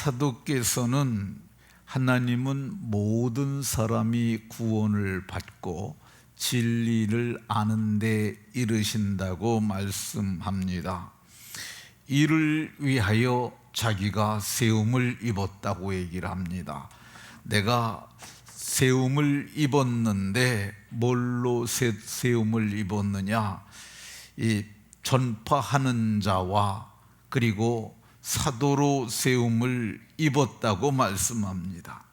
사도께서는 하나님은 모든 사람이 구원을 받고 진리를 아는 데 이르신다고 말씀합니다. 이를 위하여 자기가 세움을 입었다고 얘기를 합니다. 내가 세움을 입었는데 뭘로 세움을 입었느냐? 이 전파하는 자와 그리고 사도로 세움을 입었다고 말씀합니다.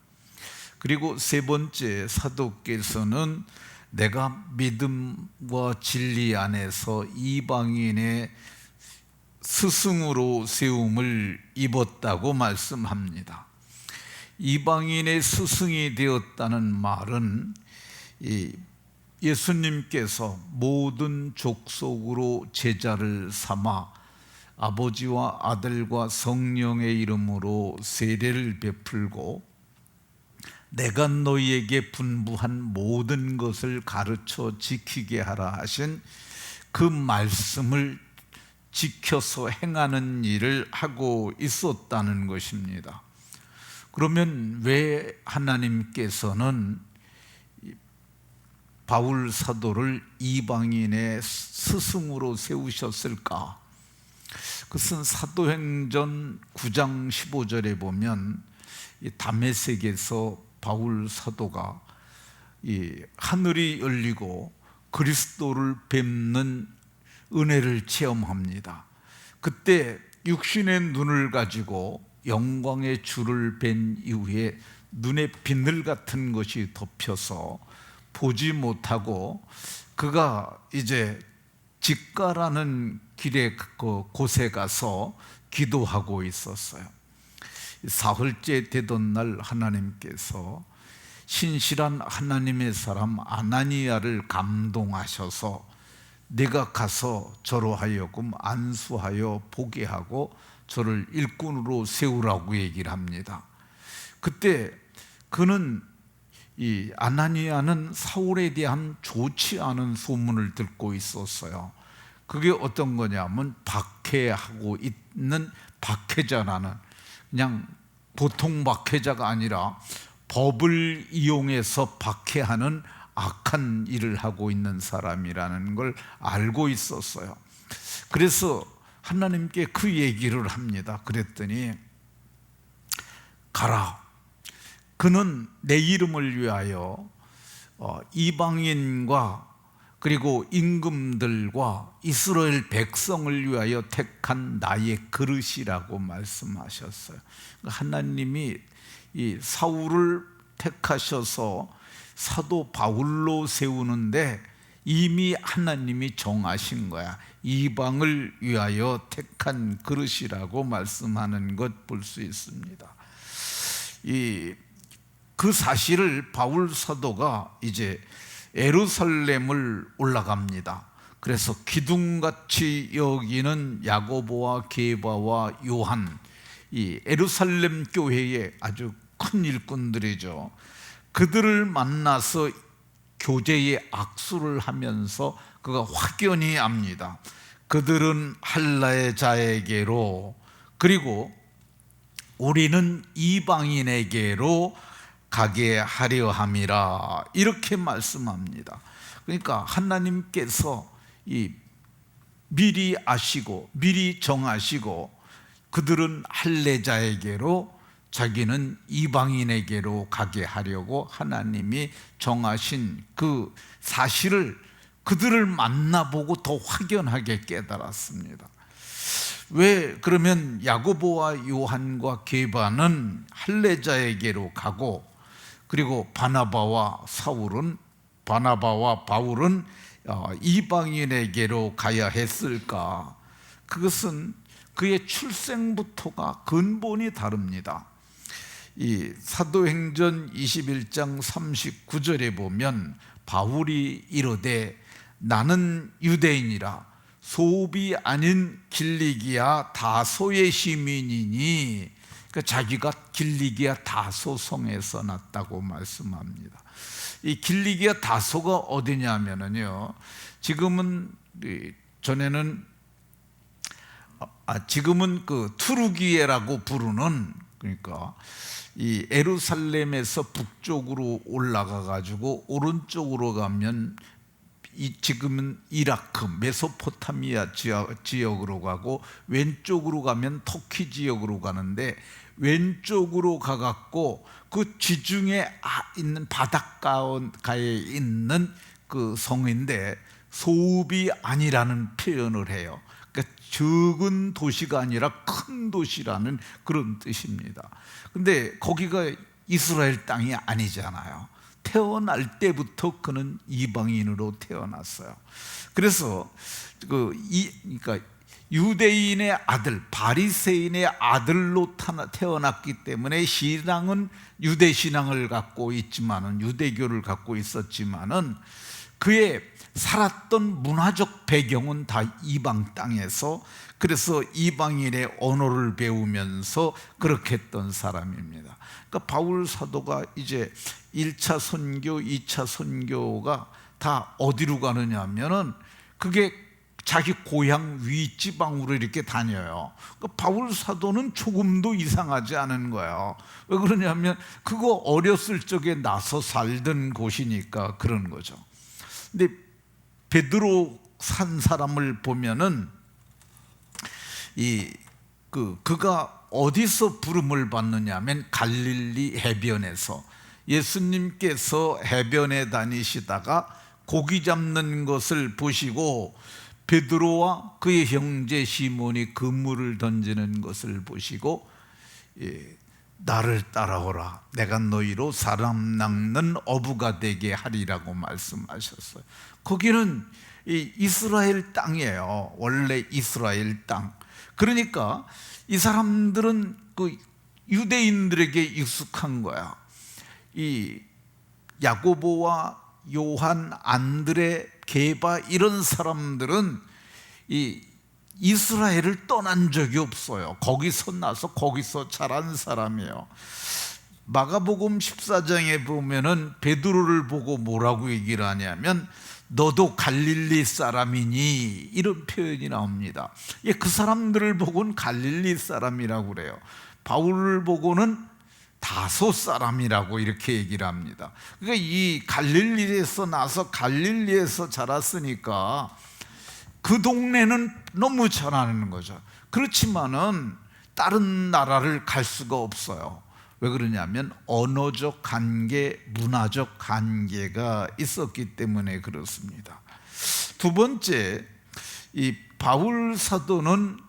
그리고 세 번째, 사도께서는 내가 믿음과 진리 안에서 이방인의 스승으로 세움을 입었다고 말씀합니다. 이방인의 스승이 되었다는 말은 예수님께서 모든 족속으로 제자를 삼아 아버지와 아들과 성령의 이름으로 세례를 베풀고 내가 너희에게 분부한 모든 것을 가르쳐 지키게 하라 하신 그 말씀을 지켜서 행하는 일을 하고 있었다는 것입니다. 그러면 왜 하나님께서는 바울 사도를 이방인의 스승으로 세우셨을까? 그것은 사도행전 9장 15절에 보면 다메섹에서 바울 사도가 하늘이 열리고 그리스도를 뵙는 은혜를 체험합니다. 그때 육신의 눈을 가지고 영광의 주를 뵌 이후에 눈에 비늘 같은 것이 덮여서 보지 못하고 그가 이제 직가라는 길의 곳에 가서 기도하고 있었어요. 사흘째 되던 날 하나님께서 신실한 하나님의 사람 아나니아를 감동하셔서 내가 가서 저로 하여금 안수하여 보게 하고 저를 일꾼으로 세우라고 얘기를 합니다. 그때 그는 이 아나니아는 사울에 대한 좋지 않은 소문을 듣고 있었어요. 그게 어떤 거냐면 박해하고 있는 박해자라는, 그냥 보통 박해자가 아니라 법을 이용해서 박해하는 악한 일을 하고 있는 사람이라는 걸 알고 있었어요. 그래서 하나님께 그 얘기를 합니다. 그랬더니 가라. 그는 내 이름을 위하여 이방인과 그리고 임금들과 이스라엘 백성을 위하여 택한 나의 그릇이라고 말씀하셨어요. 하나님이 이 사울을 택하셔서 사도 바울로 세우는데 이미 하나님이 정하신 거야. 이방을 위하여 택한 그릇이라고 말씀하는 것 볼 수 있습니다. 그 사실을 바울 사도가 이제 예루살렘을 올라갑니다. 그래서 기둥같이 여기는 야고보와 게바와 요한, 이 예루살렘 교회의 아주 큰 일꾼들이죠. 그들을 만나서 교제의 악수를 하면서 그가 확연히 압니다. 그들은 할라의 자에게로 그리고 우리는 이방인에게로 가게 하려 함이라, 이렇게 말씀합니다. 그러니까 하나님께서 미리 아시고 미리 정하시고 그들은 할례자에게로 자기는 이방인에게로 가게 하려고 하나님이 정하신 그 사실을 그들을 만나보고 더 확연하게 깨달았습니다. 왜 그러면 야고보와 요한과 게바는 할례자에게로 가고 그리고 바나바와 바울은 이방인에게로 가야 했을까? 그것은 그의 출생부터가 근본이 다릅니다. 이 사도행전 21장 39절에 보면 바울이 이르되 나는 유대인이라 소비 아닌 길리기아 다소의 시민이니, 그러니까 자기가 길리기아 다소 성에서 났다고 말씀합니다. 이 길리기아 다소가 어디냐면요, 지금은 지금은 그 투르기에라고 부르는 그러니까 이 예루살렘에서 북쪽으로 올라가 가지고 오른쪽으로 가면 지금은 이라크 메소포타미아 지역으로 가고, 왼쪽으로 가면 터키 지역으로 가는데, 왼쪽으로 가갖고 그 지중해 있는 바닷가에 있는 그 성인데 소읍이 아니라는 표현을 해요. 그러니까 적은 도시가 아니라 큰 도시라는 그런 뜻입니다. 근데 거기가 이스라엘 땅이 아니잖아요. 태어날 때부터 그는 이방인으로 태어났어요. 그래서 그러니까 유대인의 아들, 바리새인의 아들로 태어났기 때문에 신앙은 유대 신앙을 갖고 있지만은, 유대교를 갖고 있었지만은, 그의 살았던 문화적 배경은 다 이방 땅에서, 그래서 이방인의 언어를 배우면서 그렇게 했던 사람입니다. 그러니까 바울 사도가 이제 1차 선교, 2차 선교가 다 어디로 가느냐 하면은 그게 자기 고향 윗지방으로 이렇게 다녀요. 그러니까 바울 사도는 조금도 이상하지 않은 거예요. 왜 그러냐면 그거 어렸을 적에 나서 살던 곳이니까 그런 거죠. 근데 베드로 산 사람을 보면은 그가 어디서 부름을 받느냐면 갈릴리 해변에서, 예수님께서 해변에 다니시다가 고기 잡는 것을 보시고 베드로와 그의 형제 시몬이 그물을 던지는 것을 보시고, 나를 따라오라, 내가 너희로 사람 낚는 어부가 되게 하리라고 말씀하셨어요. 거기는 이스라엘 땅이에요. 원래 이스라엘 땅. 그러니까 이 사람들은 그 유대인들에게 익숙한 거야. 이 야고보와 요한, 안드레, 게바 이런 사람들은 이 이스라엘을 떠난 적이 없어요. 거기서 나서 거기서 자란 사람이에요. 마가복음 14장에 보면은 베드로를 보고 뭐라고 얘기를 하냐면 너도 갈릴리 사람이니, 이런 표현이 나옵니다. 그 사람들을 보고는 갈릴리 사람이라고 그래요. 바울을 보고는 다소 사람이라고 이렇게 얘기를 합니다. 그러니까 이 갈릴리에서 나서 갈릴리에서 자랐으니까 그 동네는 너무 잘 아는 거죠. 그렇지만은 다른 나라를 갈 수가 없어요. 왜 그러냐면 언어적 관계, 문화적 관계가 있었기 때문에 그렇습니다. 두 번째, 이 바울 사도는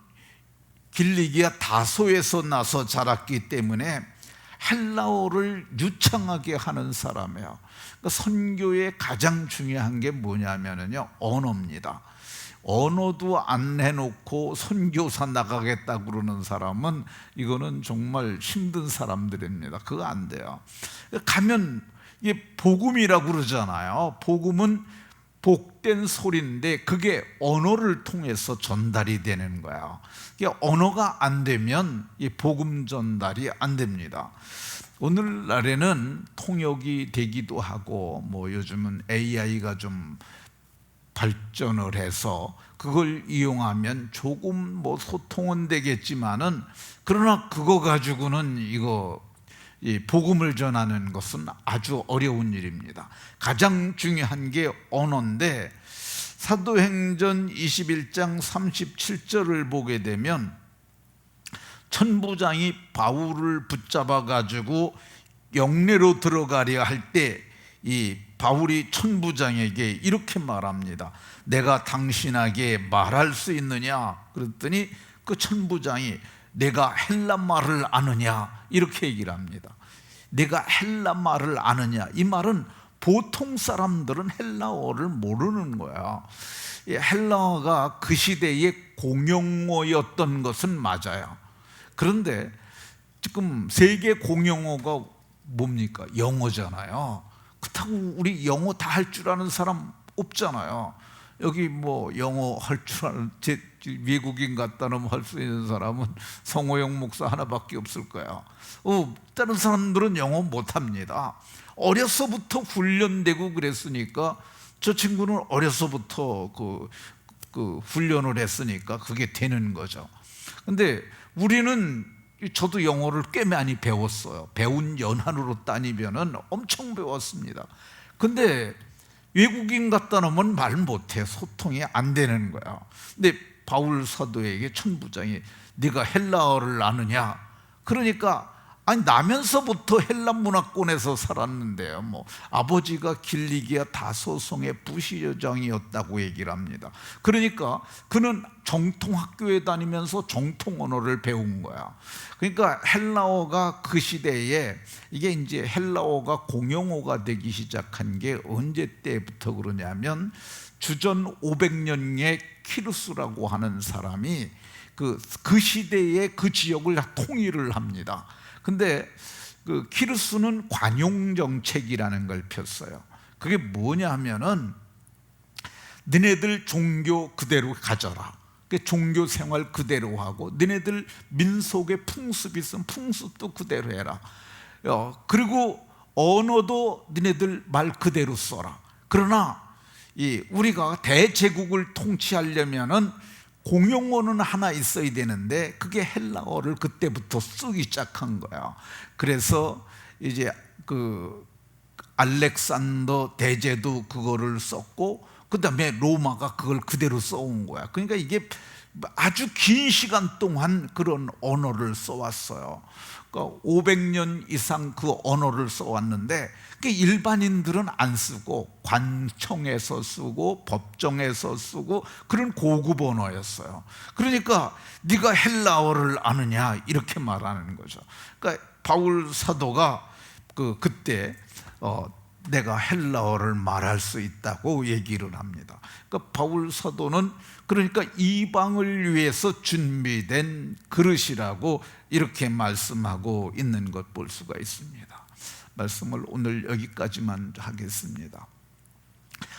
길리기아 다소에서 나서 자랐기 때문에 헬라어를 유창하게 하는 사람이에요. 그러니까 선교의 가장 중요한 게 뭐냐면요, 언어입니다. 언어도 안 해놓고 선교사 나가겠다 그러는 사람은 이거는 정말 힘든 사람들입니다. 그거 안 돼요. 가면 이게 복음이라고 그러잖아요. 복음은 복된 소리인데 그게 언어를 통해서 전달이 되는 거예요. 언어가 안 되면 이 복음 전달이 안 됩니다. 오늘날에는 통역이 되기도 하고, 뭐 요즘은 AI가 좀 발전을 해서 그걸 이용하면 조금 뭐 소통은 되겠지만은, 그러나 그거 가지고는 이 복음을 전하는 것은 아주 어려운 일입니다. 가장 중요한 게 언어인데, 사도행전 21장 37절을 보게 되면 천부장이 바울을 붙잡아 가지고 영내로 들어가려 할 때 이 바울이 천부장에게 이렇게 말합니다. 내가 당신에게 말할 수 있느냐? 그랬더니 그 천부장이 내가 헬라 말을 아느냐? 이렇게 얘기를 합니다. 내가 헬라 말을 아느냐? 이 말은 보통 사람들은 헬라어를 모르는 거야. 헬라어가 그 시대의 공용어였던 것은 맞아요. 그런데 지금 세계 공용어가 뭡니까? 영어잖아요. 그렇다고 우리 영어 다 할 줄 아는 사람 없잖아요. 여기 뭐 영어 할 줄 아는, 외국인 갖다 놓으면 할 수 있는 사람은 성호영 목사 하나밖에 없을 거예요. 다른 사람들은 영어 못합니다. 어려서부터 훈련되고 그랬으니까, 저 친구는 어려서부터 그 훈련을 했으니까 그게 되는 거죠. 근데 우리는 저도 영어를 꽤 많이 배웠어요. 배운 연한으로 따지면은 엄청 배웠습니다. 근데 외국인 갖다 놓으면 말 못해. 소통이 안 되는 거야. 근데 바울 사도에게 천부장이 네가 헬라어를 아느냐? 그러니까 아니 나면서부터 헬라 문화권에서 살았는데요. 뭐 아버지가 길리기아 다소송의 부시여장이었다고 얘기를 합니다. 그러니까 그는 정통 학교에 다니면서 정통 언어를 배운 거야. 그러니까 헬라어가 그 시대에 이게 이제 헬라어가 공용어가 되기 시작한 게 언제 때부터 그러냐면 주전 500년에 키루스라고 하는 사람이 그 시대에 그 지역을 다 통일을 합니다. 근데 그 키루스는 관용 정책이라는 걸 폈어요. 그게 뭐냐 하면은 너네들 종교 그대로 가져라. 종교 생활 그대로 하고 너네들 민속의 풍습이 있으면 풍습도 그대로 해라. 그리고 언어도 너네들 말 그대로 써라. 그러나 우리가 대제국을 통치하려면은 공용어는 하나 있어야 되는데 그게 헬라어를 그때부터 쓰기 시작한 거야. 그래서 이제 그 알렉산더 대제도 그거를 썼고 그 다음에 로마가 그걸 그대로 써온 거야. 그러니까 이게 아주 긴 시간 동안 그런 언어를 써왔어요. 그러니까 500년 이상 그 언어를 써왔는데 일반인들은 안 쓰고 관청에서 쓰고 법정에서 쓰고 그런 고급 언어였어요. 그러니까 네가 헬라어를 아느냐 이렇게 말하는 거죠. 그러니까 바울 사도가 그때 내가 헬라어를 말할 수 있다고 얘기를 합니다. 그러니까 바울 사도는 그러니까 이방을 위해서 준비된 그릇이라고 이렇게 말씀하고 있는 것 볼 수가 있습니다. 말씀을 오늘 여기까지만 하겠습니다.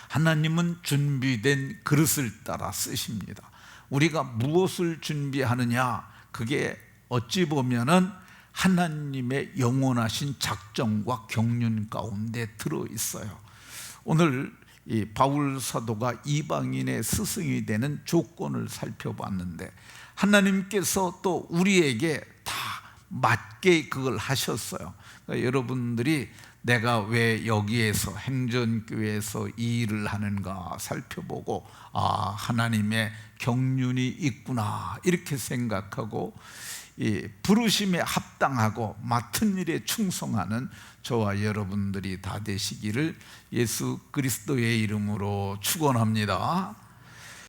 하나님은 준비된 그릇을 따라 쓰십니다. 우리가 무엇을 준비하느냐, 그게 어찌 보면은 하나님의 영원하신 작정과 경륜 가운데 들어있어요. 오늘 이 바울 사도가 이방인의 스승이 되는 조건을 살펴봤는데 하나님께서 또 우리에게 다 맞게 그걸 하셨어요. 그러니까 여러분들이 내가 왜 여기에서 행전교회에서 이 일을 하는가 살펴보고 하나님의 경륜이 있구나 이렇게 생각하고 이 부르심에 합당하고 맡은 일에 충성하는 저와 여러분들이 다 되시기를 예수 그리스도의 이름으로 축원합니다.